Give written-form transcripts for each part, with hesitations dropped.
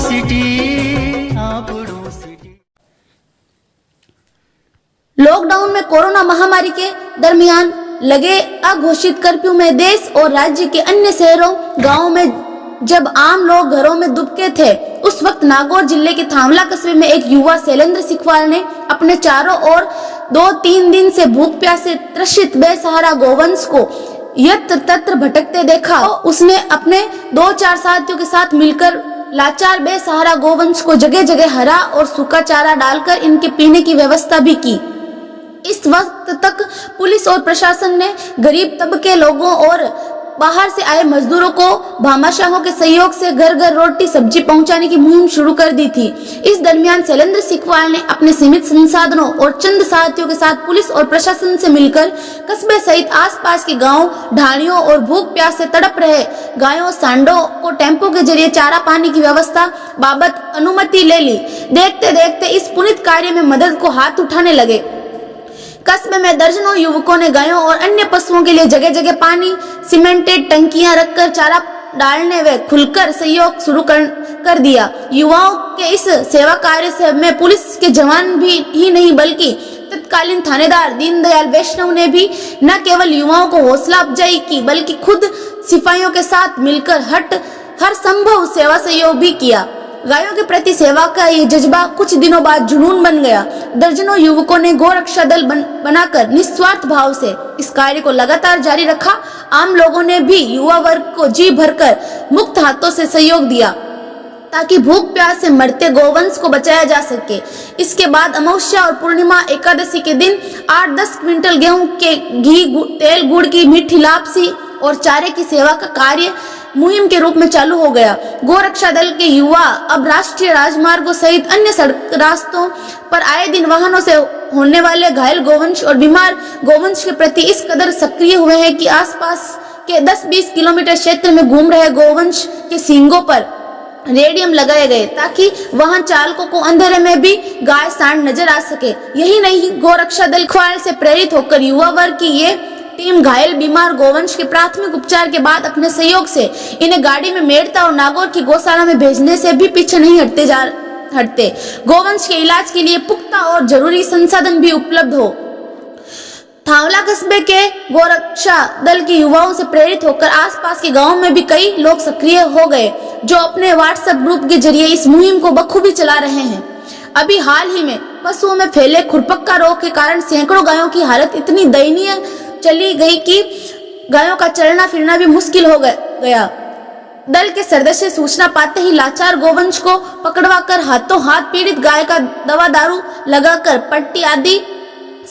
City lockdown में corona महामारी के दरमियान लगे अघोषित कर्फ्यू में देश और राज्य के अन्य शहरों गांवों में जब आम लोग घरों में दुबके थे, उस वक्त नागौर जिले के थांवला कस्बे में एक युवा शैलेंद्र सिखवाल ने अपने चारों ओर 2-3 दिन से भूख प्यास से त्रसित बेसहारा गौवंश को यत्र तत्र भटकते देखा। उसने अपने 2-4 साथियों के साथ मिलकर लाचार बेसहारा गौवंश को जगह जगह हरा और सूखा चारा डालकर इनके पीने की व्यवस्था भी की। इस वक्त तक पुलिस और प्रशासन ने गरीब तबके लोगों और बाहर से आए मजदूरों को भामाशाहों के सहयोग से घर घर रोटी सब्जी पहुंचाने की मुहिम शुरू कर दी थी। इस दरमियान शैलेंद्र सिखवाल ने अपने सीमित संसाधनों और चंद साथियों के साथ पुलिस और प्रशासन से मिलकर कस्बे सहित आसपास के गांव, ढाणियों और भूख प्यास से तड़प रहे गायों सांडों को टेम्पो के जरिए चारा पानी की व्यवस्था बाबत अनुमति ले ली। देखते देखते इस पुनीत कार्य में मदद को हाथ उठाने लगे। कस्बे में दर्जनों युवकों ने गायों और अन्य पशुओं के लिए जगह जगह पानी, सीमेंटेड टंकियां रखकर चारा डालने व खुलकर सहयोग शुरू कर दिया। युवाओं के इस सेवा कार्य से में पुलिस के जवान भी ही नहीं बल्कि तत्कालीन थानेदार दीनदयाल वैष्णव ने भी न केवल युवाओं को हौसला अफजाई की बल्कि खुद सिपाहियों के साथ मिलकर हर संभव सेवा सहयोग भी किया। गायों के प्रति सेवा का ये जज्बा कुछ दिनों बाद जुनून बन गया। दर्जनों युवकों ने गोरक्षा दल बनाकर निस्वार्थ भाव से इस कार्य को लगातार जारी रखा। आम लोगों ने भी युवा वर्ग को जी भरकर मुक्त हाथों से सहयोग दिया ताकि भूख प्यास से मरते गौवंश को बचाया जा सके। इसके बाद अमावस्या और पूर्णिमा एकादशी के दिन 8-10 क्विंटल गेहूं के घी तेल गुड़ की मीठी लापसी और चारे की सेवा का कार्य मुहिम के रूप में चालू हो गया। गोरक्षा दल के युवा अब राष्ट्रीय राजमार्गों सहित अन्य सड़क रास्तों पर आए दिन वाहनों से होने वाले घायल गोवंश और बीमार गोवंश के प्रति इस कदर सक्रिय हुए हैं कि आसपास के 10-20 किलोमीटर क्षेत्र में घूम रहे गोवंश के सींगों पर रेडियम लगाए गए ताकि वाहन चालकों को अंधेरे में भी गाय सांड नजर आ सके। यही नहीं, गोरक्षा दल ख्वाल से प्रेरित होकर युवा वर्ग की ये टीम घायल बीमार गोवंश के प्राथमिक उपचार के बाद अपने सहयोग से इन्हें गाड़ी में मेड़ता और नागौर की गौशाला में भेजने से भी पीछे नहीं हटते। गोवंश के इलाज के लिए पुख्ता और जरूरी संसाधन भी उपलब्ध हो। थांवला कस्बे के गोरक्षा दल के युवाओं से प्रेरित होकर आसपास के गांवों में भी कई लोग सक्रिय हो गए जो अपने व्हाट्सएप ग्रुप के जरिए इस मुहिम को बखूबी चला रहे हैं। अभी हाल ही में पशुओं में फैले खुरपक्का रोग के कारण सैकड़ों गायों की हालत इतनी दयनीय चली गई कि गायों का चलना फिरना भी मुश्किल हो गया। दल के सदस्य सूचना पाते ही लाचार गोवंश को पकड़वाकर हाथों हाथ पीड़ित गाय का दवा दारू लगाकर पट्टी आदि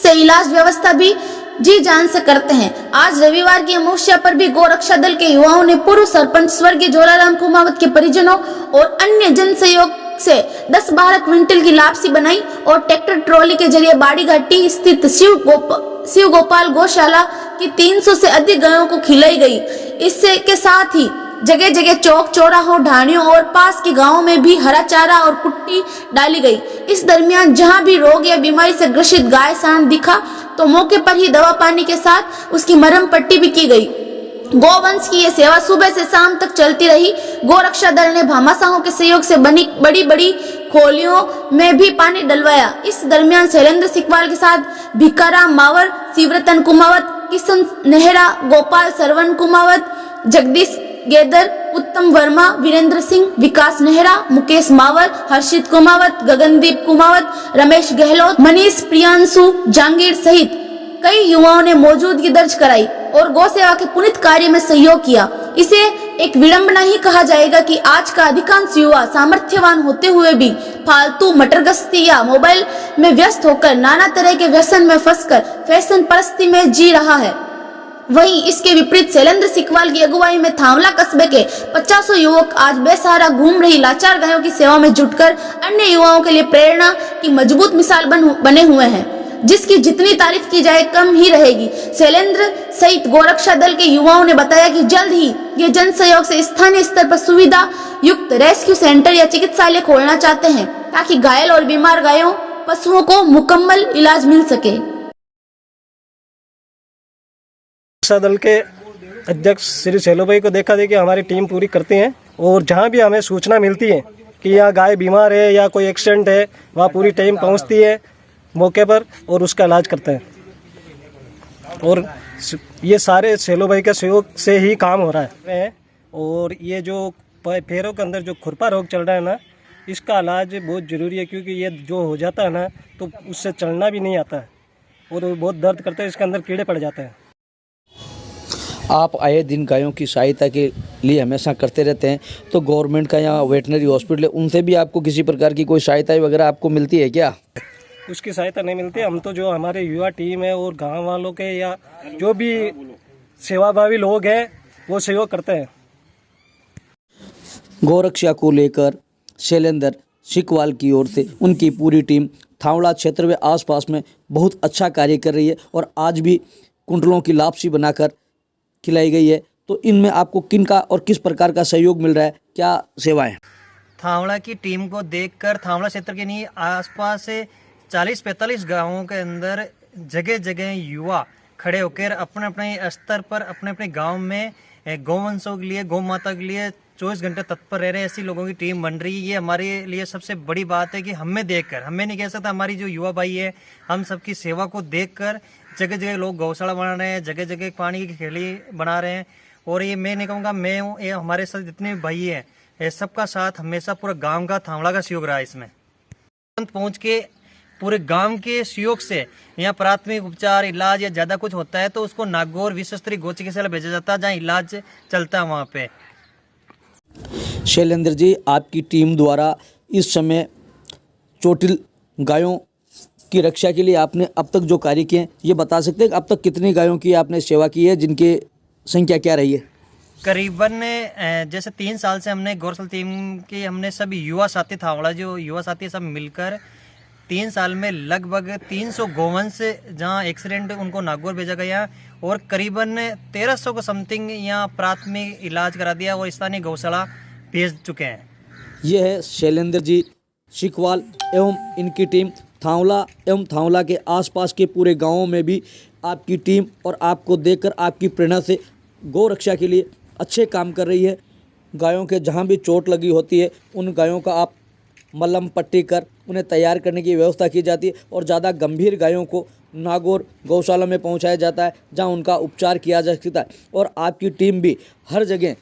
से इलाज व्यवस्था भी जी जान से करते हैं। आज रविवार की अमावस्या पर भी गोरक्षा दल के युवाओं ने पूर्व सरपंच स्वर्गीय जोराराम कुमावत के परिजनों और अन्य जन सहयोग से 10-12 क्विंटल की लापसी बनाई और ट्रैक्टर ट्रॉली के जरिए बाड़ी घाटी स्थित शिव गोपाल गौशाला की 300 से अधिक गायों को खिलाई गई। इससे के साथ ही जगह जगह चौक चौराहों, ढाणियों और पास के गांवों में भी हरा चारा और कुट्टी डाली गई। इस दरमियान जहां भी रोग या बीमारी से ग्रसित गाय सांड दिखा तो मौके पर ही दवा पानी के साथ उसकी मरहम पट्टी भी की गई। गोवंश की यह सेवा सुबह से शाम तक चलती रही। गोरक्षा दल ने भामाशाहों के सहयोग से बनी बड़ी बड़ी खोलियों में भी पानी डलवाया। इस दरमियान शैलेंद्र सिखवाल के साथ भिकाराम मावर, शिवरतन कुमावत, किशन नेहरा, गोपाल सरवन कुमावत, जगदीश गेदर, उत्तम वर्मा, वीरेंद्र सिंह, विकास नेहरा, मुकेश मावर, हर्षित कुमावत, गगनदीप कुमावत, रमेश गहलोत, मनीष प्रियांशु, जहांगीर सहित कई युवाओं ने मौजूदगी दर्ज कराई और गौ सेवा के पुनीत कार्य में सहयोग किया। इसे एक विडंबना ही कहा जाएगा कि आज का अधिकांश युवा सामर्थ्यवान होते हुए भी फालतू मटरगस्ती या मोबाइल में व्यस्त होकर नाना तरह के व्यसन में फंसकर फैशन परस्ती में जी रहा है। वहीं इसके विपरीत शैलेंद्र सिखवाल की अगुवाई में थांवला कस्बे के 50 युवक आज बेसहारा घूम रही लाचार गायों की सेवा में जुटकर अन्य युवाओं के लिए प्रेरणा की मजबूत मिसाल बने हुए हैं, जिसकी जितनी तारीफ की जाए कम ही रहेगी। शैलेंद्र सहित गोरक्षा दल के युवाओं ने बताया कि जल्द ही ये जन सहयोग से स्थानीय स्तर पर सुविधा युक्त रेस्क्यू सेंटर या चिकित्सालय खोलना चाहते हैं ताकि घायल और बीमार गायों पशुओं को मुकम्मल इलाज मिल सके। गोरक्षा दल के अध्यक्ष श्री सेलो भाई को देखा देखी हमारी टीम पूरी करती है, और जहाँ भी हमें सूचना मिलती है कि यहाँ गाय बीमार है या कोई एक्सीडेंट है, वहाँ पूरी टीम पहुँचती है मौके पर और उसका इलाज करते हैं। और ये सारे सेलो भाई के सहयोग से ही काम हो रहा है। और ये जो पैरों के अंदर जो खुरपा रोग चल रहा है ना, इसका इलाज बहुत ज़रूरी है, क्योंकि ये जो हो जाता है ना तो उससे चलना भी नहीं आता है और वो बहुत दर्द करता है, इसके अंदर कीड़े पड़ जाते हैं। आप आए दिन गायों की सहायता के लिए हमेशा करते रहते हैं, तो गवर्नमेंट का यहाँ वेटनरी हॉस्पिटल है, उनसे भी आपको किसी प्रकार की कोई सहायता वगैरह आपको मिलती है क्या? उसकी सहायता नहीं मिलती। हम तो जो हमारे युवा टीम है और गांव वालों के या जो भी सेवाभावी लोग हैं वो सहयोग करते हैं। गौरक्षा को लेकर शैलेंद्र शिकवाल की ओर से उनकी पूरी टीम थावड़ा क्षेत्र व आसपास में बहुत अच्छा कार्य कर रही है, और आज भी कुंटलों की लापसी बनाकर खिलाई गई है। तो इनमें आपको किन का और किस प्रकार का सहयोग मिल रहा है, क्या सेवाएं? थावड़ा की टीम को देखकर थावड़ा क्षेत्र के नहीं आसपास से 40-45 गांवों के अंदर जगह जगह युवा खड़े होकर अपने अपने स्तर पर अपने अपने गांव में गौवंशों के लिए, गौ माता के लिए 24 घंटे तत्पर रह रहे हैं। ऐसी लोगों की टीम बन रही है। ये हमारे लिए सबसे बड़ी बात है कि हमें देखकर, हमें नहीं कह सकता, हमारी जो युवा भाई है, हम सबकी सेवा को देखकर जगह जगह लोग गौशाला बना रहे हैं, जगह जगह पानी की खेली बना रहे हैं। और ये मैं नहीं कहूँगा मैं हूँ, ये हमारे साथ जितने भी भाई हैं, ये सबका साथ हमेशा पूरा गाँव का, थावड़ा का सहयोग रहा है। इसमें पहुँच के पूरे गांव के सहयोग से यहाँ प्राथमिक उपचार, इलाज या ज़्यादा कुछ होता है तो उसको नागौर विश्व स्तरीय गौ चिकित्सालय भेजा जाता है, जहाँ इलाज चलता है वहाँ पे। शैलेंद्र जी, आपकी टीम द्वारा इस समय चोटिल गायों की रक्षा के लिए आपने अब तक जो कार्य किए हैं, ये बता सकते हैं कि अब तक कितनी गायों की आपने सेवा की है, जिनकी संख्या क्या रही है? करीबन जैसे 3 साल से हमने गौरसल टीम के हमने सभी युवा साथी थावड़ा जो युवा साथी सब मिलकर 3 साल में लगभग 300 गोवंश जहाँ एक्सीडेंट उनको नागौर भेजा गया, और करीबन 1300 को समथिंग यहाँ प्राथमिक इलाज करा दिया और स्थानीय गौशाला भेज चुके हैं। ये है शैलेंद्र जी शिकवाल एवं इनकी टीम। थावला एवं थावला के आसपास के पूरे गांवों में भी आपकी टीम और आपको देखकर आपकी प्रेरणा से गौ रक्षा के लिए अच्छे काम कर रही है। गायों के जहां भी चोट लगी होती है, उन गायों का आप मलहम पट्टी कर उन्हें तैयार करने की व्यवस्था की जाती है, और ज़्यादा गंभीर गायों को नागौर गौशाला में पहुंचाया जाता है, जहां उनका उपचार किया जा सकता है। और आपकी टीम भी हर जगह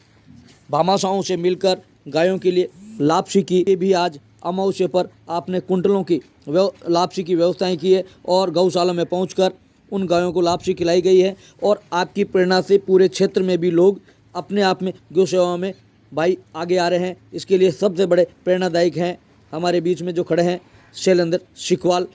भामाशाहों से मिलकर गायों के लिए लापसी की भी आज अमावस्या पर आपने कुंटलों की लापसी की व्यवस्थाएं की है, और गौशाला में पहुंचकर उन गायों को लापसी खिलाई गई है। और आपकी प्रेरणा से पूरे क्षेत्र में भी लोग अपने आप में गौ सेवा में भाई आगे आ रहे हैं। इसके लिए सबसे बड़े प्रेरणादायक हैं हमारे बीच में जो खड़े हैं शैलेंद्र शिकवाल।